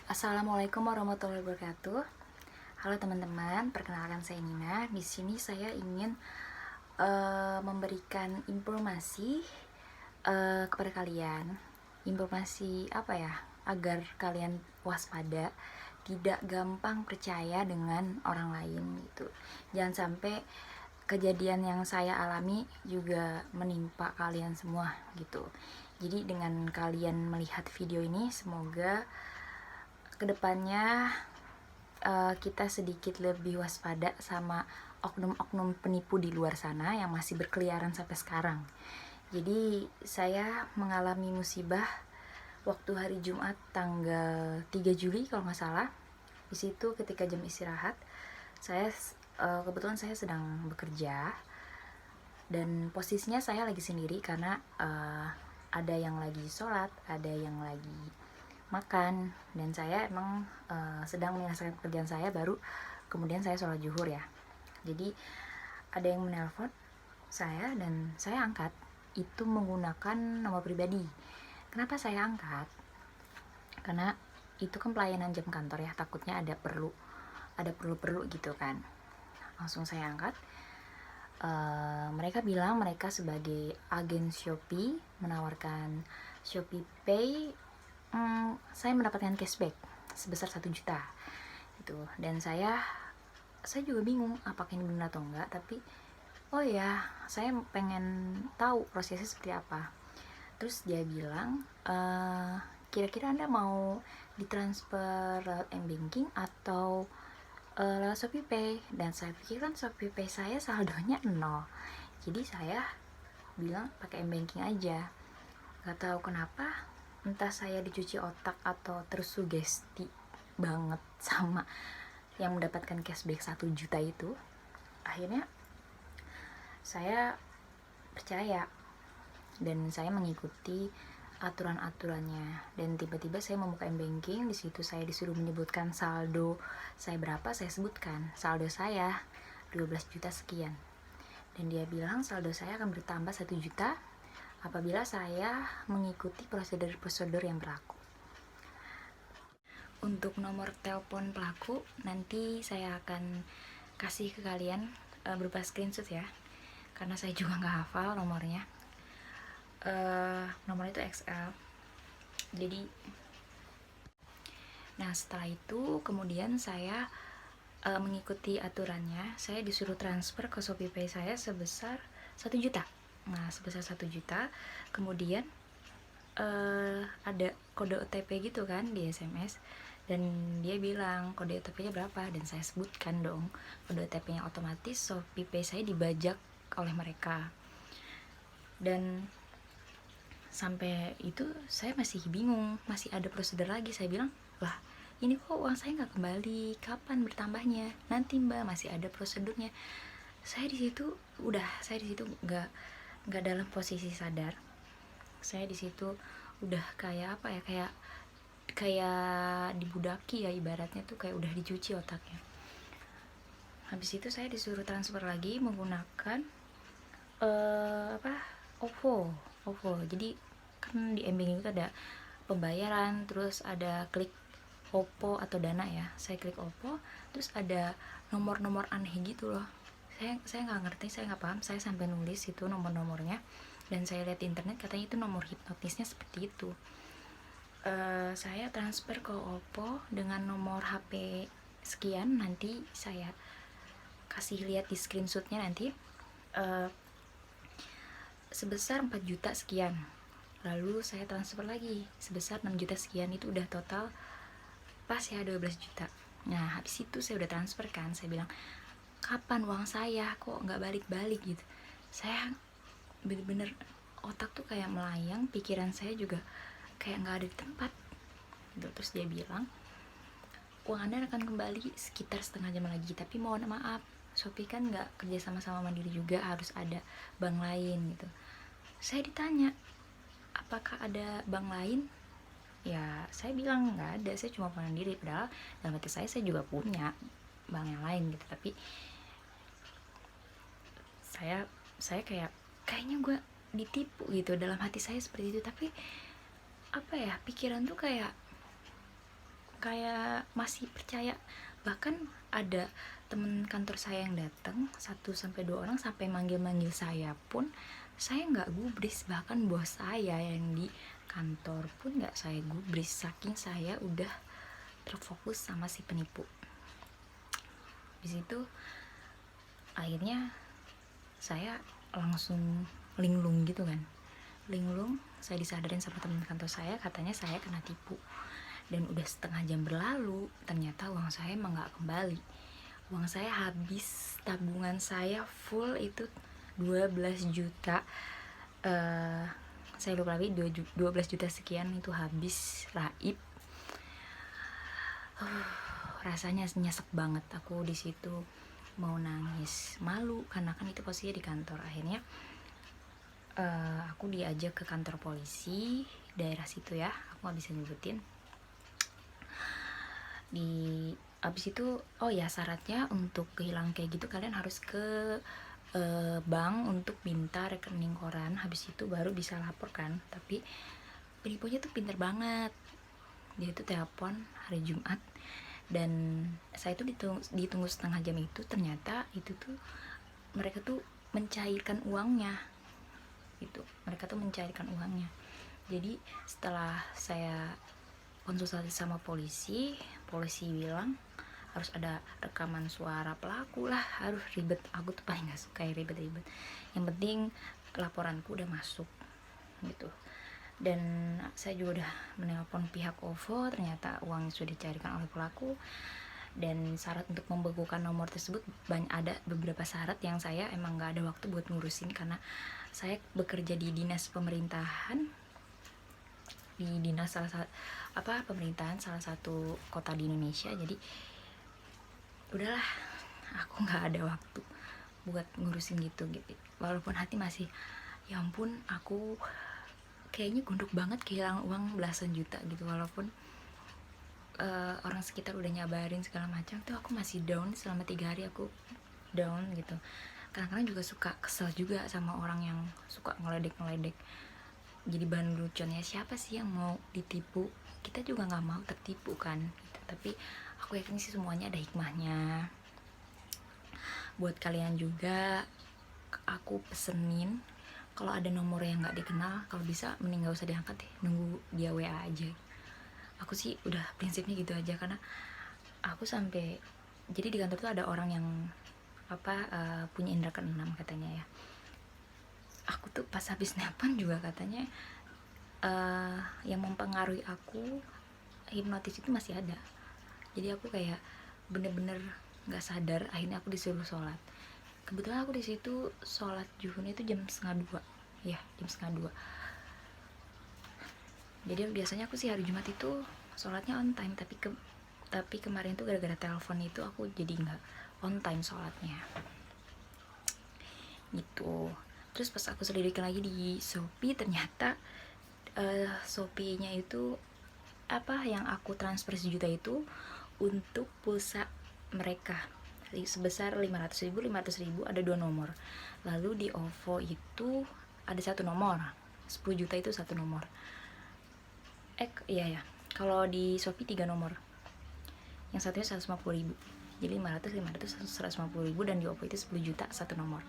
Assalamualaikum warahmatullahi wabarakatuh. Halo teman-teman, perkenalkan saya Nina. Di sini saya ingin memberikan informasi kepada kalian. Informasi apa ya? Agar kalian waspada, tidak gampang percaya dengan orang lain gitu. Jangan sampai kejadian yang saya alami juga menimpa kalian semua gitu. Jadi dengan kalian melihat video ini, semoga kedepannya kita sedikit lebih waspada sama oknum-oknum penipu di luar sana yang masih berkeliaran sampai sekarang. Jadi saya mengalami musibah waktu hari Jumat tanggal 3 Juli kalau nggak salah. Di situ ketika jam istirahat, saya kebetulan saya sedang bekerja dan posisinya saya lagi sendiri karena ada yang lagi sholat, ada yang lagi makan, dan saya emang sedang menyelesaikan pekerjaan saya, baru kemudian saya sholat zuhur ya. Jadi ada yang menelpon saya dan saya angkat. Itu menggunakan nomor pribadi. Kenapa saya angkat? Karena itu kan pelayanan jam kantor ya, takutnya ada perlu gitu kan. Langsung saya angkat. Mereka bilang mereka sebagai agen Shopee menawarkan Shopee Pay. Saya mendapatkan cashback sebesar 1 juta gitu. Dan saya juga bingung apakah ini benar atau enggak, tapi oh ya, saya pengen tahu prosesnya seperti apa. Terus dia bilang, kira-kira Anda mau ditransfer lewat m-banking atau lewat Shopee Pay? Dan saya pikir kan Shopee Pay saya saldonya 0, jadi saya bilang pakai m-banking aja. Gak tahu kenapa, entah saya dicuci otak atau tersugesti banget sama yang mendapatkan cashback 1 juta itu, akhirnya saya percaya dan saya mengikuti aturan-aturannya. Dan tiba-tiba saya membuka m-banking. Di situ saya disuruh menyebutkan saldo saya berapa. Saya sebutkan saldo saya 12 juta sekian, dan dia bilang saldo saya akan bertambah 1 juta apabila saya mengikuti prosedur-prosedur yang berlaku. Untuk nomor telepon pelaku nanti saya akan kasih ke kalian berupa screenshot ya, karena saya juga nggak hafal nomornya. Nomor itu XL. Jadi, nah setelah itu kemudian saya mengikuti aturannya. Saya disuruh transfer ke Shopee Pay saya sebesar 1 juta. Nah sebesar 1 juta, kemudian ada kode OTP gitu kan di SMS, dan dia bilang kode OTP-nya berapa, dan saya sebutkan dong kode OTP-nya. Otomatis Shopee Pay saya dibajak oleh mereka. Dan sampai itu saya masih bingung, masih ada prosedur lagi. Saya bilang, lah ini kok uang saya nggak kembali, kapan bertambahnya? Nanti mbak, masih ada prosedurnya. Saya di situ nggak dalam posisi sadar. Saya di situ udah kayak apa ya, kayak dibudaki ya, ibaratnya tuh kayak udah dicuci otaknya. Habis itu saya disuruh transfer lagi menggunakan OVO. Jadi kan di m-banking itu ada pembayaran, terus ada klik OVO atau Dana ya. Saya klik OVO, terus ada nomor-nomor aneh gitu loh. Saya nggak ngerti, saya nggak paham. Saya sampai nulis itu nomor-nomornya, dan saya lihat di internet katanya itu nomor hipnotisnya seperti itu. Saya transfer ke OVO dengan nomor HP sekian, nanti saya kasih lihat di screenshotnya nanti, sebesar 4 juta sekian. Lalu saya transfer lagi sebesar 6 juta sekian, itu udah total pas ya 12 juta. Nah habis itu saya udah transfer kan, saya bilang kapan uang saya, kok nggak balik-balik gitu. Saya bener-bener otak tuh kayak melayang, pikiran saya juga kayak nggak ada di tempat gitu. Terus dia bilang uang Anda akan kembali sekitar setengah jam lagi, tapi mohon maaf, Shopee kan nggak kerja sama Mandiri juga, harus ada bank lain gitu. Saya ditanya apakah ada bank lain, ya saya bilang nggak ada, saya cuma Mandiri. Padahal dalam hati saya juga punya bank yang lain gitu. Tapi saya kayaknya gue ditipu gitu, dalam hati saya seperti itu. Tapi apa ya, pikiran tuh kayak kayak masih percaya. Bahkan ada temen kantor saya yang datang 1 sampai 2 orang sampai manggil-manggil saya pun saya nggak gubris. Bahkan bos saya yang di kantor pun nggak saya gubris, saking saya udah terfokus sama si penipu. Di situ akhirnya saya langsung linglung gitu kan, linglung. Saya disadarin sama teman kantor saya, katanya saya kena tipu. Dan udah setengah jam berlalu, ternyata uang saya emang gak kembali. Uang saya habis, tabungan saya full itu 12 juta. Saya lupa lagi 12 juta sekian itu habis raib. Rasanya nyesek banget. Aku di situ mau nangis, malu karena kan itu posisinya di kantor. Akhirnya aku diajak ke kantor polisi daerah situ ya, aku nggak bisa nyebutin. Abis itu oh ya, syaratnya untuk kehilangan kayak gitu kalian harus ke bank untuk minta rekening koran, habis itu baru bisa lapor kan. Tapi penipunya tuh pinter banget, dia tuh telepon hari Jumat dan saya tuh ditunggu setengah jam. Itu ternyata itu tuh mereka tuh mencairkan uangnya. Jadi setelah saya konsultasi sama polisi bilang harus ada rekaman suara pelaku lah, harus ribet. Aku tuh paling gak suka ribet-ribet, yang penting laporanku udah masuk gitu. Dan saya juga udah menelpon pihak OVO, ternyata uang sudah dicarikan oleh pelaku. Dan syarat untuk membekukan nomor tersebut ada beberapa syarat yang saya emang gak ada waktu buat ngurusin karena saya bekerja di dinas pemerintahan, di dinas pemerintahan salah satu kota di Indonesia. Jadi udahlah, aku nggak ada waktu buat ngurusin gitu. Walaupun hati masih, ya ampun, aku kayaknya gunduk banget kehilangan uang belasan juta gitu. Walaupun orang sekitar udah nyabarin segala macam, tuh aku masih down. Selama 3 hari aku down gitu. Kadang-kadang juga suka kesel juga sama orang yang suka ngeledek. Jadi bahan lucunya, siapa sih yang mau ditipu? Kita juga nggak mau tertipu kan gitu. Tapi aku yakin sih semuanya ada hikmahnya. Buat kalian juga aku pesenin, kalau ada nomor yang nggak dikenal, kalau bisa mending nggak usah diangkat deh, nunggu dia WA aja. Aku sih udah prinsipnya gitu aja, karena aku sampai, jadi di kantor tuh ada orang yang punya indera keenam katanya ya. Aku tuh pas habis nelpon juga katanya yang mempengaruhi aku, hipnotis itu masih ada. Jadi aku kayak bener-bener nggak sadar, akhirnya aku disuruh sholat. Kebetulan aku di situ sholat zuhurnya itu jam 1:30 ya, jam 1:30. Jadi biasanya aku sih hari Jumat itu sholatnya on time, tapi kemarin tuh gara-gara telepon itu aku jadi nggak on time sholatnya gitu. Terus pas aku selidikin lagi di Shopee, ternyata Shopee-nya itu yang aku transfer 1 juta itu untuk pulsa mereka sebesar 500.000 ada 2 nomor. Lalu di OVO itu ada 1 nomor, 10 juta itu 1 nomor. Iya ya, kalau di Shopee 3 nomor, yang satunya 150.000, jadi 500, 150.000. Dan di OVO itu 10 juta 1 nomor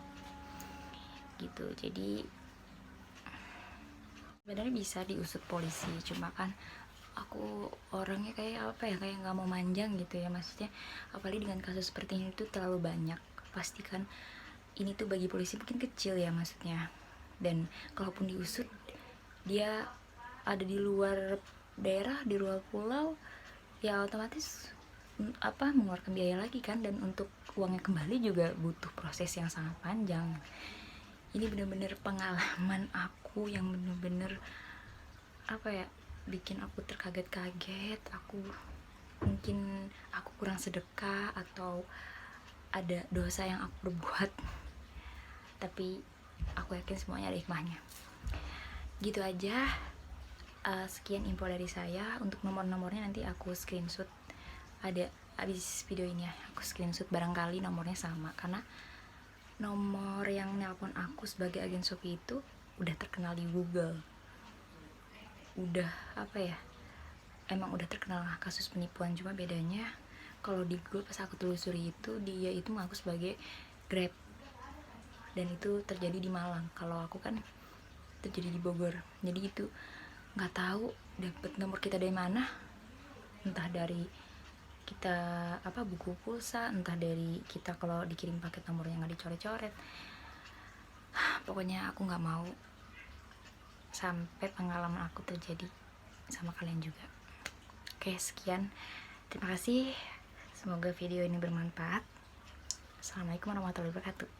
gitu. Jadi sebenarnya bisa diusut polisi, cuma kan aku orangnya kayak kayak nggak mau manjang gitu ya, maksudnya apalagi dengan kasus seperti ini tuh terlalu banyak. Pastikan ini tuh bagi polisi mungkin kecil ya maksudnya, dan kalaupun diusut dia ada di luar daerah, di luar pulau, ya otomatis mengeluarkan biaya lagi kan, dan untuk uangnya kembali juga butuh proses yang sangat panjang. Ini bener-bener pengalaman aku yang bener-bener bikin aku terkaget-kaget. Mungkin aku kurang sedekah atau ada dosa yang aku perbuat, tapi aku yakin semuanya ada hikmahnya. Gitu aja. Sekian info dari saya. Untuk nomor-nomornya nanti aku screenshot, ada abis video ini ya, aku screenshot, barangkali nomornya sama, karena nomor yang nelpon aku sebagai agen Shopee itu udah terkenal di Google, udah emang udah terkenal kasus penipuan, cuma bedanya kalau di Google pas aku telusuri itu dia itu mengaku sebagai Grab, dan itu terjadi di Malang. Kalau aku kan terjadi di Bogor, jadi itu nggak tahu dapet nomor kita dari mana, entah dari kita buku pulsa, entah dari kita kalau dikirim paket nomornya nggak dicoret-coret. Pokoknya aku nggak mau sampai pengalaman aku terjadi sama kalian juga. Oke, sekian, terima kasih, semoga video ini bermanfaat. Assalamualaikum warahmatullahi wabarakatuh.